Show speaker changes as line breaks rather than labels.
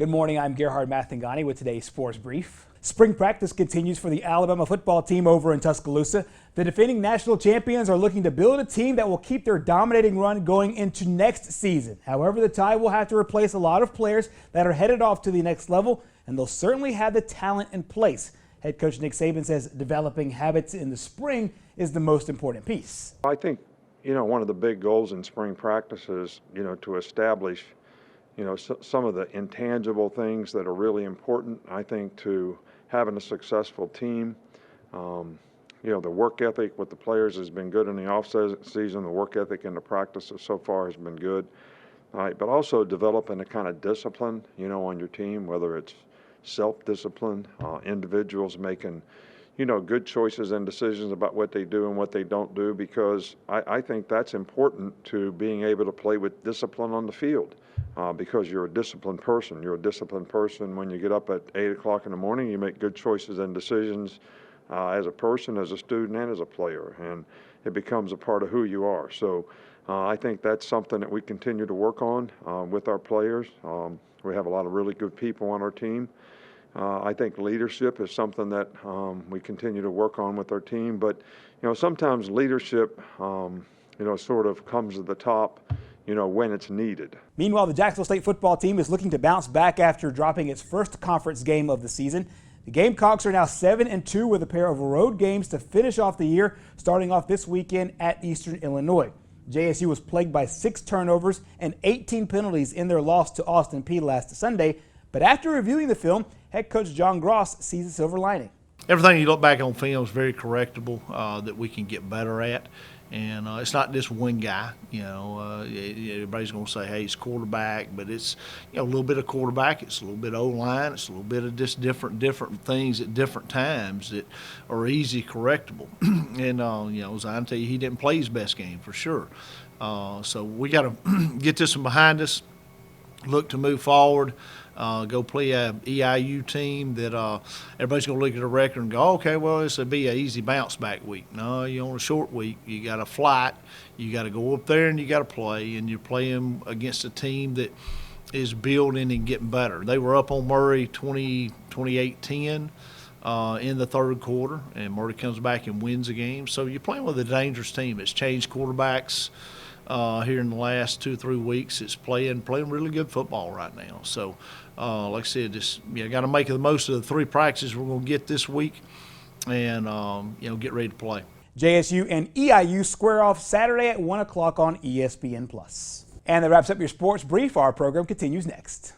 Good morning, I'm Gerhard Mathangani with today's Sports Brief. Spring practice continues for the Alabama football team over in Tuscaloosa. The defending national champions are looking to build a team that will keep their dominating run going into next season. However, the Tide will have to replace a lot of players that are headed off to the next level, and they'll certainly have the talent in place. Head coach Nick Saban says developing habits in the spring is the most important piece.
I think, one of the big goals in spring practice is, to establish some of the intangible things that are really important, I think, to having a successful team. The work ethic with the players has been good in the off-season. The work ethic in the practices so far has been good. But also developing a kind of discipline, on your team, whether it's self-discipline, individuals making, good choices and decisions about what they do and what they don't do, because I think that's important to being able to play with discipline on the field. Because you're a disciplined person. You're a disciplined person when you get up at 8 o'clock in the morning. You make good choices and decisions as a person, as a student, and as a player, and it becomes a part of who you are. So I think that's something that we continue to work on with our players. We have a lot of really good people on our team. I think leadership is something that we continue to work on with our team. But sometimes leadership, sort of comes to the top, when it's needed.
Meanwhile, the Jacksonville State football team is looking to bounce back after dropping its first conference game of the season. The Gamecocks are now 7-2 with a pair of road games to finish off the year, starting off this weekend at Eastern Illinois. JSU was plagued by 6 turnovers and 18 penalties in their loss to Austin Peay last Sunday. But after reviewing the film, head coach John Gross sees a silver lining.
Everything you look back on film is very correctable, that we can get better at. And it's not just one guy, everybody's going to say, hey, it's quarterback, but it's, a little bit of quarterback, it's a little bit O-line, it's a little bit of just different things at different times that are easy correctable. And, as I tell you, he didn't play his best game for sure. So we got to get this one behind us, look to move forward. Go play a EIU team that everybody's going to look at the record and go, okay, well, this will be an easy bounce back week. No, you're on a short week. You got a flight. You got to go up there and you got to play, and you're playing against a team that is building and getting better. They were up on Murray 28-10 in the third quarter, and Murray comes back and wins the game. So you're playing with a dangerous team. It's changed quarterbacks here in the last 2 or 3 weeks. It's playing really good football right now. So, like I said, just got to make the most of the 3 practices we're going to get this week, and get ready to play.
JSU and EIU square off Saturday at 1 o'clock on ESPN+. And that wraps up your sports brief. Our program continues next.